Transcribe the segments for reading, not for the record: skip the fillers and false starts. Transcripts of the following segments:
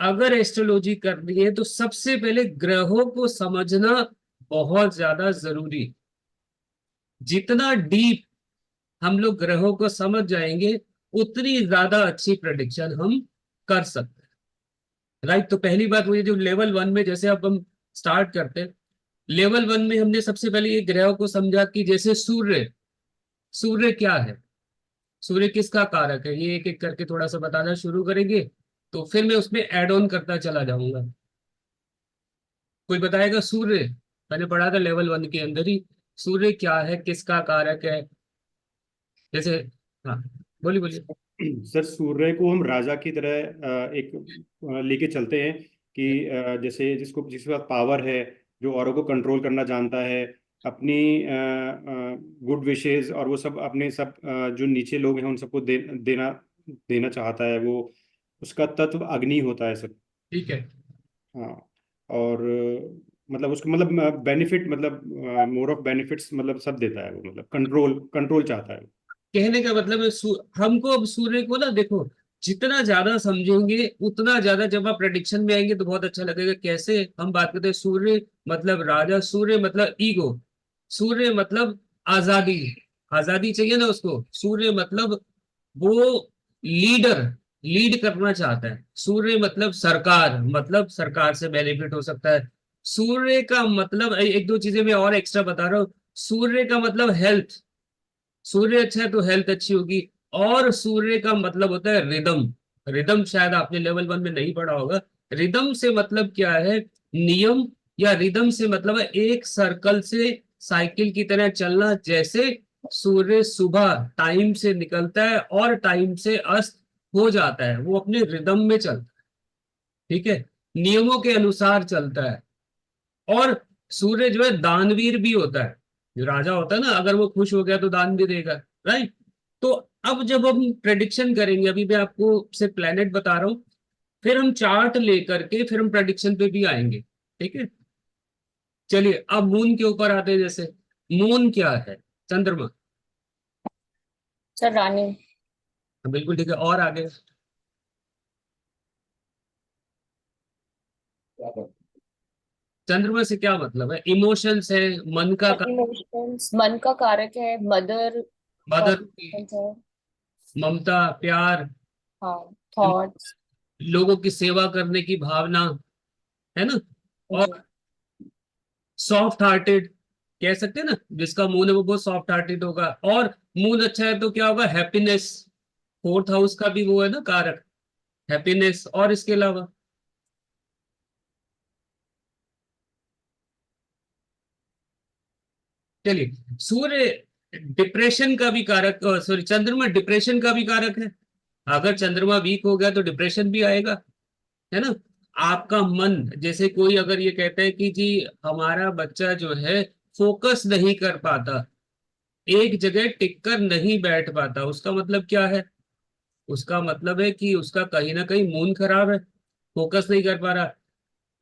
अगर एस्ट्रोलॉजी करनी है तो सबसे पहले ग्रहों को समझना बहुत ज्यादा जरूरी। जितना डीप हम लोग ग्रहों को समझ जाएंगे उतनी ज्यादा अच्छी प्रेडिक्शन हम कर सकते हैं। राइट। तो पहली बात मुझे जो लेवल वन में, जैसे अब हम स्टार्ट करते हैं, लेवल वन में हमने सबसे पहले ये ग्रहों को समझा कि जैसे सूर्य, सूर्य क्या है, सूर्य किसका कारक है, ये एक एक करके थोड़ा सा बताना शुरू करेंगे। तो फिर मैं उसमें एड ऑन करता चला जाऊंगा। कोई बताएगा सूर्य? मैंने पढ़ा था लेवल वन के अंदर ही, सूर्य क्या है, किसका कारक है, जैसे। हाँ, बोलिए बोलिए। सर सूर्य को हम राजा की तरह एक लेके चलते हैं कि जैसे जिसके पास पावर है, जो औरों को कंट्रोल करना जानता है, अपनी गुड विशेस और वो सब अपने सब जो नीचे लोग हैं उन सबको देना देना चाहता है, वो उसका तत्व अग्नि होता है सर। ठीक है। हाँ। और मतलब उसको मतलब बेनिफिट मतलब मोर ऑफ बेनिफिट्स मतलब सब देता है वो, मतलब कंट्रोल कंट्रोल चाहता है। कहने का मतलब है हमको अब सूर्य को ना देखो, जितना ज्यादा समझेंगे उतना ज्यादा, जब आप प्रेडिक्शन में आएंगे तो बहुत अच्छा लगेगा। कैसे हम बात करते हैं, सूर्य मतलब राजा, सूर्य मतलब ईगो, सूर्य मतलब आजादी, आजादी चाहिए ना उसको। सूर्य मतलब वो लीडर, लीड करना चाहता है। सूर्य मतलब सरकार, मतलब सरकार से बेनिफिट हो सकता है। सूर्य का मतलब एक दो चीजें मैं और एक्स्ट्रा बता रहा हूँ। सूर्य का मतलब हेल्थ, सूर्य अच्छा है तो हेल्थ अच्छी होगी। और सूर्य का मतलब होता है रिदम। रिदम शायद आपने लेवल वन में नहीं पढ़ा होगा। रिदम से मतलब क्या है, नियम, या रिदम से मतलब है एक सर्कल से साइकिल की तरह चलना। जैसे सूर्य सुबह टाइम से निकलता है और टाइम से अस्त हो जाता है, वो अपने रिदम में चलता है। ठीक है, नियमों के अनुसार चलता है। और सूर्य जो है दानवीर भी होता है। जो राजा होता है ना, अगर वो खुश हो गया तो दान भी देगा। राइट। तो अब जब हम प्रेडिक्शन करेंगे, अभी मैं आपको से प्लेनेट बता रहा हूं, फिर हम चार्ट लेकर के फिर हम प्रेडिक्शन पे भी आएंगे। ठीक है। चलिए अब मून के ऊपर आते हैं। जैसे मून क्या है, चंद्रमा। सर रानी। बिल्कुल ठीक है, और आगे। चंद्रमा से क्या मतलब है, इमोशंस है, मन का इमोशंस, मन का कारक है। मदर का मदर, इमोशंस है। ममता, प्यार, हाँ, थॉट्स। लोगों की सेवा करने की भावना, है ना। जी। और सॉफ्ट हार्टेड, कह सकते हैं ना, जिसका मून है वो बहुत सॉफ्ट हार्टेड होगा। और मून अच्छा है तो क्या होगा, हैप्पीनेस। फोर्थ हाउस का भी वो है ना कारक, हैप्पीनेस। और इसके अलावा चलिए, सूर्य डिप्रेशन का भी कारक, सॉरी चंद्रमा डिप्रेशन का भी कारक है। अगर चंद्रमा वीक हो गया तो डिप्रेशन भी आएगा, है ना। आपका मन, जैसे कोई अगर ये कहता है कि जी हमारा बच्चा जो है फोकस नहीं कर पाता, एक जगह टिककर नहीं बैठ पाता, उसका मतलब क्या है, उसका मतलब है कि उसका कहीं ना कहीं मूड खराब है, फोकस नहीं कर पा रहा।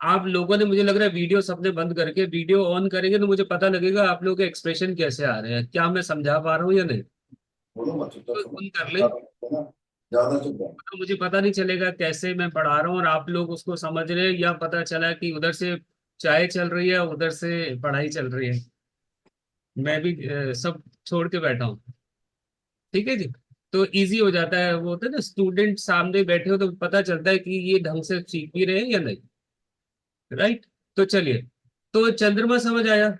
आप लोगों ने, मुझे लग रहा है वीडियो सबने बंद करके, वीडियो ऑन करेंगे तो मुझे पता लगेगा आप लोगों के एक्सप्रेशन कैसे आ रहे हैं, क्या मैं समझा पा रहा हूँ या नहीं। तो ऑन कर ले, तो मुझे पता नहीं चलेगा कैसे मैं पढ़ा रहा हूँ और आप लोग उसको समझ रहे हैं, या पता चला कि उधर से चाय चल रही है उधर से पढ़ाई चल रही है। मैं भी सब छोड़ के बैठा हूँ। ठीक है जी। तो इजी हो जाता है, वो होता है ना, स्टूडेंट सामने बैठे हो तो पता चलता है कि ये ढंग से सीख भी रहे हैं या नहीं। राइट। तो चलिए, तो चंद्रमा समझ आया।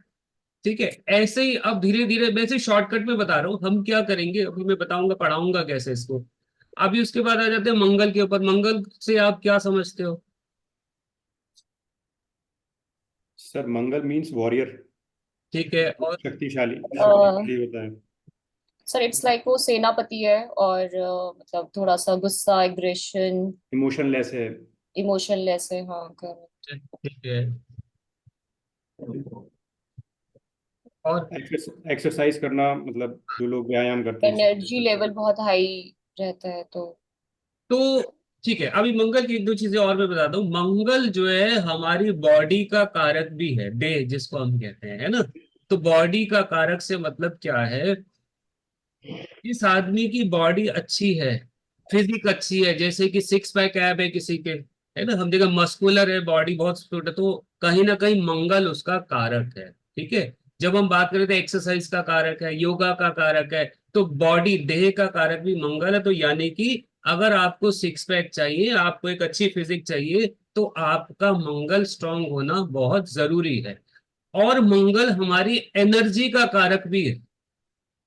ठीक है। ऐसे ही अब धीरे धीरे, वैसे शॉर्टकट में बता रहा हूँ हम क्या करेंगे, अभी मैं बताऊंगा पढ़ाऊंगा कैसे इसको। अभी उसके बाद आ जाते हैं मंगल के ऊपर। मंगल से आप क्या समझते हो? सर मंगल मीन्स वॉरियर, ठीक है, और शक्तिशाली शक्तिशाली होता है। सर इट्स लाइक वो सेनापति है, और मतलब थोड़ा सा गुस्सा, एग्रेशन, इमोशनलेस है। इमोशनलेस है। हाँ, कर ठीक है, और एक्सरसाइज करना, मतलब जो लोग व्यायाम करते हैं। एनर्जी लेवल बहुत हाई रहता है तो। तो ठीक है, अभी मंगल की एक दो चीजें और मैं बताता हूँ। मंगल जो है हमारी बॉडी का कारक भी है, डे जिसको हम कहते हैं, है ना। तो बॉडी का कारक से मतलब क्या है, इस आदमी की बॉडी अच्छी है, फिजिक अच्छी है, जैसे कि सिक्स पैक ऐब है किसी के, है ना, हम देखा मस्कुलर है, बॉडी बहुत छोटा, तो कहीं ना कहीं मंगल उसका कारक है। ठीक है, जब हम बात करें तो एक्सरसाइज का कारक है, योगा का कारक है, तो बॉडी देह का कारक भी मंगल है। तो यानी कि अगर आपको सिक्स पैक चाहिए, आपको एक अच्छी फिजिक चाहिए, तो आपका मंगल स्ट्रांग होना बहुत जरूरी है। और मंगल हमारी एनर्जी का कारक भी है।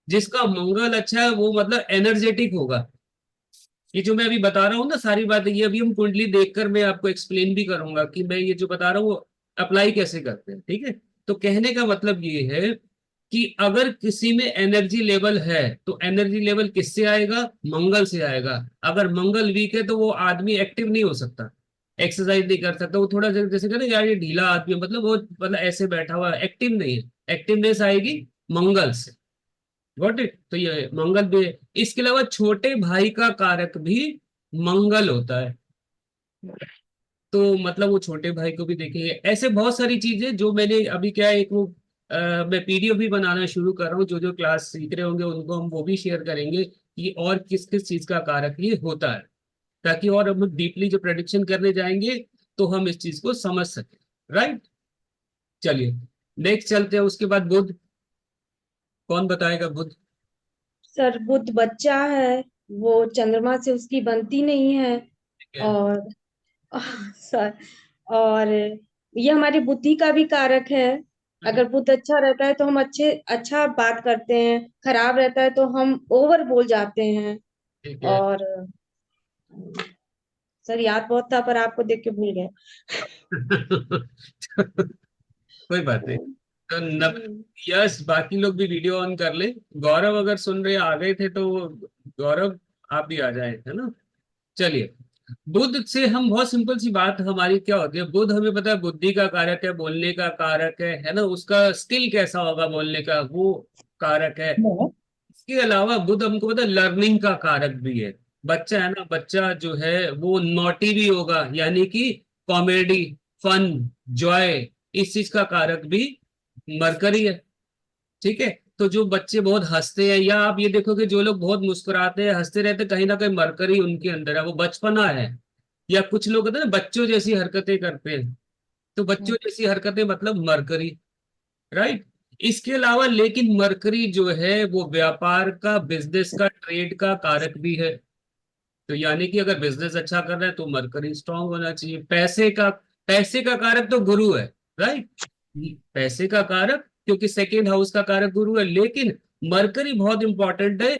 जिसका मंगल अच्छा है वो मतलब एनर्जेटिक होगा। ये जो मैं अभी बता रहा हूँ ना सारी बातें, ये अभी हम कुंडली देखकर मैं आपको एक्सप्लेन भी करूंगा कि मैं ये जो बता रहा हूँ वो अप्लाई कैसे करते हैं। ठीक है, तो कहने का मतलब ये है कि अगर किसी में एनर्जी लेवल है तो एनर्जी लेवल किससे आएगा? मंगल से आएगा। अगर मंगल वीक है तो वो आदमी एक्टिव नहीं हो सकता, एक्सरसाइज नहीं कर सकता, वो थोड़ा जैसे कहते हैं यार ये ढीला आदमी है, मतलब वो मतलब ऐसे बैठा हुआ एक्टिव नहीं है। एक्टिवनेस आएगी मंगल से। Got it? तो ये मंगल भी है। इसके अलावा छोटे भाई का कारक भी मंगल होता है, तो मतलब वो छोटे भाई को भी देखेंगे। ऐसे बहुत सारी चीजें जो मैंने अभी क्या है, एक वो मैं पीडीएफ भी बनाना शुरू कर रहा हूँ, जो जो क्लास सीख रहे होंगे उनको हम वो भी शेयर करेंगे कि और किस किस चीज का कारक ये होता है, ताकि और हम डीपली जो प्रेडिक्शन करने जाएंगे तो हम इस चीज को समझ सकें। राइट, चलिए नेक्स्ट चलते हैं। उसके बाद बुध, कौन बताएगा बुध? सर बुध बच्चा है, वो चंद्रमा से उसकी बनती नहीं है। ठीक है। और सर, और ये हमारी बुद्धि का भी कारक है। अगर बुध अच्छा रहता है तो हम अच्छा बात करते हैं, खराब रहता है तो हम ओवर बोल जाते हैं। ठीक है। और सर याद बहुत था पर आपको देख के भूल गए। कोई बात नहीं। तो हम्म। यस, बाकी लोग भी वीडियो ऑन कर ले। गौरव अगर सुन रहे आ गए थे तो गौरव आप भी आ जाए, है ना। चलिए, बुध से हम बहुत सिंपल सी बात हमारी क्या होती है, बुध हमें पता है बुद्धि का कारक है, बोलने का कारक है ना, उसका स्किल कैसा होगा बोलने का वो कारक है। इसके अलावा बुध हमको पता है लर्निंग का कारक भी है। बच्चा है ना, बच्चा जो है वो नॉटी भी होगा, यानी कि कॉमेडी, फन, जॉय, इस चीज का कारक भी मरकरी है। ठीक है, तो जो बच्चे बहुत हंसते हैं, या आप ये देखोगे जो लोग बहुत मुस्कुराते हैं हंसते रहते हैं, कहीं ना कहीं मरकरी उनके अंदर है, वो बचपना है। या कुछ लोग होते हैं ना बच्चों जैसी हरकतें करते हैं, तो बच्चों जैसी हरकतें मतलब मरकरी। राइट। इसके अलावा लेकिन मरकरी जो है वो व्यापार का, बिजनेस का, ट्रेड का कारक भी है। तो यानी कि अगर बिजनेस अच्छा कर रहा है तो मरकरी स्ट्रांग होना चाहिए। पैसे का कारक तो गुरु है। राइट, पैसे का कारक, क्योंकि सेकेंड हाउस का कारक गुरु है, लेकिन मरकरी बहुत इंपॉर्टेंट है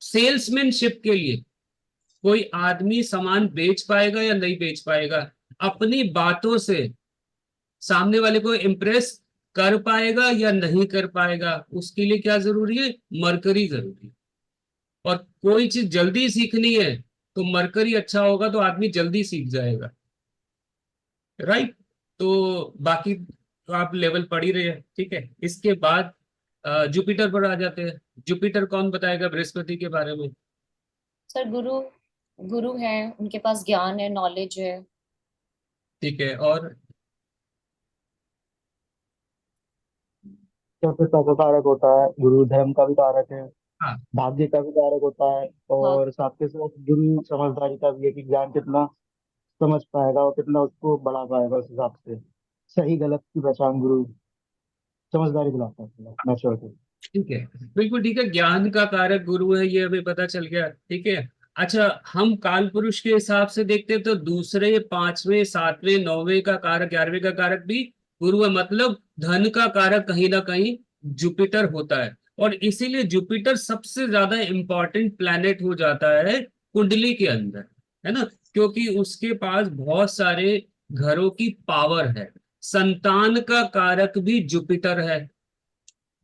सेल्समैनशिप के लिए। कोई आदमी सामान बेच पाएगा या नहीं बेच पाएगा, अपनी बातों से सामने वाले को इम्प्रेस कर पाएगा या नहीं कर पाएगा, उसके लिए क्या जरूरी है? मरकरी जरूरी है। और कोई चीज जल्दी सीखनी है तो मरकरी अच्छा होगा तो आदमी जल्दी सीख जाएगा। राइट। तो बाकी तो आप लेवल पढ़ ही रहे हैं। ठीक है, इसके बाद जुपिटर पर आ जाते हैं। जुपिटर कौन बताएगा बृहस्पति के बारे में? सर गुरु, गुरु है, उनके पास ज्ञान है, नॉलेज है। ठीक है, और चतुर्थ का कारक होता है, गुरु धर्म का भी कारक है, हाँ, भाग्य का भी कारक होता है। हाँ। और साथ के साथ गुरु समझदारी का भी है कि ज्ञान कितना समझ पाएगा और कितना उसको बढ़ा पाएगा, उस हिसाब से सही गलत की पहचान गुरु समझदारी दिलाता है, मैच्योरिटी। ठीक है, बिल्कुल ठीक है। ज्ञान का कारक गुरु है, ये हमें पता चल गया। ठीक है, अच्छा, हम काल पुरुष के हिसाब से देखते हैं तो दूसरे, पांचवें, सातवें, नौवें का कारक, 11वें का कारक भी गुरु है। मतलब धन का कारक कहीं ना कहीं जुपिटर होता है। और इसीलिए जुपिटर सबसे ज्यादा इंपॉर्टेंट प्लैनेट हो जाता है कुंडली के अंदर, है ना, क्योंकि उसके पास बहुत सारे घरों की पावर है। संतान का कारक भी जुपिटर है,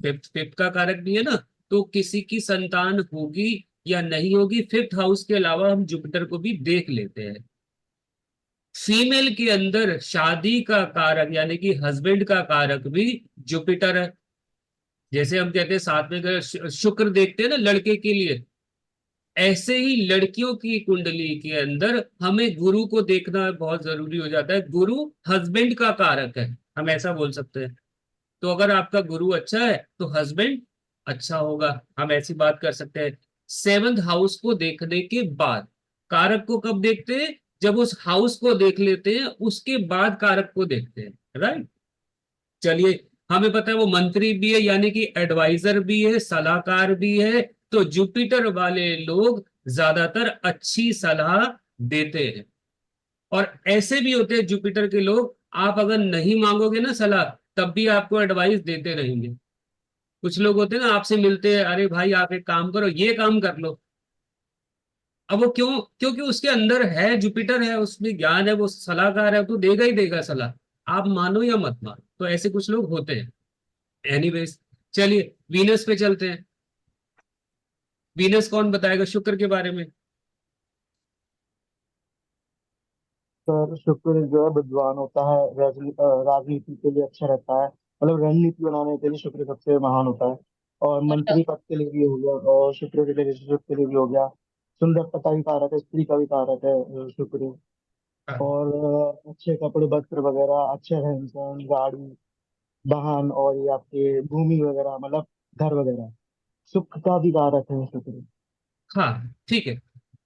फिफ्थ फिफ्थ का कारक भी है ना। तो किसी की संतान होगी या नहीं होगी, फिफ्थ हाउस के अलावा हम जुपिटर को भी देख लेते हैं। फीमेल के अंदर शादी का कारक यानी कि हस्बैंड का कारक भी जुपिटर है। जैसे हम कहते हैं साथ में अगर शुक्र देखते हैं ना लड़के के लिए, ऐसे ही लड़कियों की कुंडली के अंदर हमें गुरु को देखना बहुत जरूरी हो जाता है। गुरु हस्बैंड का कारक है, हम ऐसा बोल सकते हैं। तो अगर आपका गुरु अच्छा है तो हस्बैंड अच्छा होगा, हम ऐसी बात कर सकते हैं। सेवंथ हाउस को देखने के बाद, कारक को कब देखते हैं? जब उस हाउस को देख लेते हैं उसके बाद कारक को देखते हैं, राइट। चलिए, हमें पता है वो मंत्री भी है, यानी कि एडवाइजर भी है, सलाहकार भी है। तो जुपिटर वाले लोग ज्यादातर अच्छी सलाह देते हैं। और ऐसे भी होते हैं जुपिटर के लोग, आप अगर नहीं मांगोगे ना सलाह, तब भी आपको एडवाइस देते रहेंगे। कुछ लोग होते हैं ना, आपसे मिलते हैं, अरे भाई आप एक काम करो, ये काम कर लो। अब वो क्यों? क्योंकि उसके अंदर है, जुपिटर है, उसमें ज्ञान है, वो सलाहकार है, तो देगा ही देगा सलाह, आप मानो या मत मानो। तो ऐसे कुछ लोग होते हैं। एनीवेज, चलिए वीनस पे चलते हैं। वीनस कौन बताएगा शुक्र के बारे में? सर शुक्र जो है विद्वान होता है, राजनीति के लिए अच्छा रहता है, मतलब रणनीति बनाने के लिए शुक्र सबसे महान होता है। और मंत्री पद के लिए भी हो गया, और शुक्र के लिए रिलेशनशिप के लिए भी हो गया। सुंदरता का भी कारक है, स्त्री का भी कारक है शुक्र। हाँ और अच्छे कपड़े वस्त्र वगैरह, अच्छे रहन सहन, गाड़ी वाहन, और ये आपके भूमि वगैरह, मतलब घर वगैरह, सुख का भी कारक है शुक्र। हाँ, ठीक है।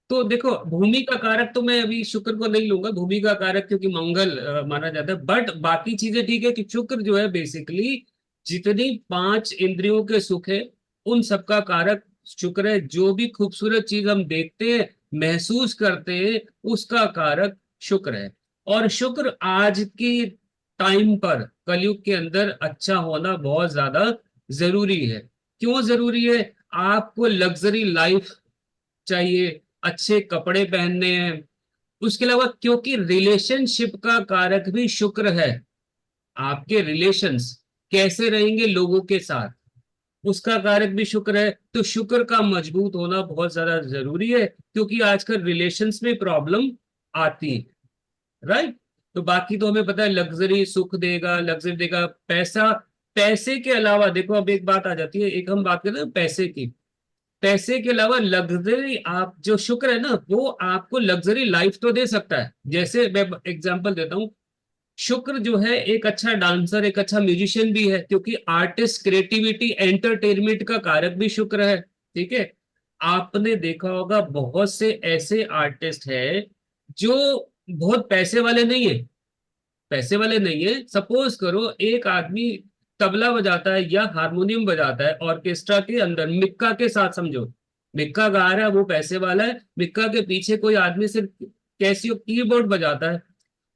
तो देखो, भूमि का कारक तो मैं अभी शुक्र को नहीं लूंगा, भूमि का कारक क्योंकि मंगल माना जाता है। बट बाकी चीजें ठीक है कि शुक्र जो है बेसिकली जितनी 5 इंद्रियों के सुख है उन सबका कारक शुक्र है। जो भी खूबसूरत चीज हम देखते हैं, महसूस करते हैं, उसका कारक शुक्र है। और शुक्र आज की टाइम पर कलयुग के अंदर अच्छा होना बहुत ज्यादा जरूरी है। क्यों जरूरी है? आपको लग्जरी लाइफ चाहिए, अच्छे कपड़े पहनने हैं। उसके अलावा क्योंकि रिलेशनशिप का कारक भी शुक्र है, आपके रिलेशंस कैसे रहेंगे लोगों के साथ, उसका कारक भी शुक्र है। तो शुक्र का मजबूत होना बहुत ज्यादा जरूरी है, क्योंकि आजकल रिलेशंस में प्रॉब्लम आती है, राइट। तो बाकी तो हमें पता है लग्जरी सुख देगा, लग्जरी देगा, पैसा। पैसे के अलावा देखो, अब एक बात आ जाती है, एक हम बात करते हैं पैसे की। पैसे के अलावा लग्जरी, आप जो शुक्र है ना, वो आपको लग्जरी लाइफ तो दे सकता है। जैसे मैं एग्जांपल देता हूँ, शुक्र जो है एक अच्छा डांसर, एक अच्छा म्यूजिशियन भी है, क्योंकि आर्टिस्ट, क्रिएटिविटी, एंटरटेनमेंट का कारक भी शुक्र है। ठीक है। आपने देखा होगा बहुत से ऐसे आर्टिस्ट हैं जो बहुत पैसे वाले नहीं है, पैसे वाले नहीं है। सपोज करो एक आदमी तबला बजाता है या हारमोनियम बजाता है ऑर्केस्ट्रा के अंदर, मिक्का के साथ, समझो मिक्का गा रहा है, वो पैसे वाला है। मिक्का के पीछे कोई आदमी सिर्फ कैसियो कीबोर्ड बजाता है,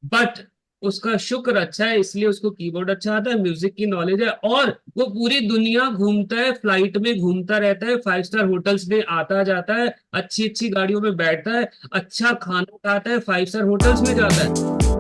बट उसका शुक्र अच्छा है, इसलिए उसको कीबोर्ड अच्छा आता है, म्यूजिक की नॉलेज है, और वो पूरी दुनिया घूमता है, फ्लाइट में घूमता रहता है, 5 स्टार होटल्स में आता जाता है, अच्छी अच्छी गाड़ियों में बैठता है, अच्छा खाना खाता है, 5 स्टार होटल्स में जाता है।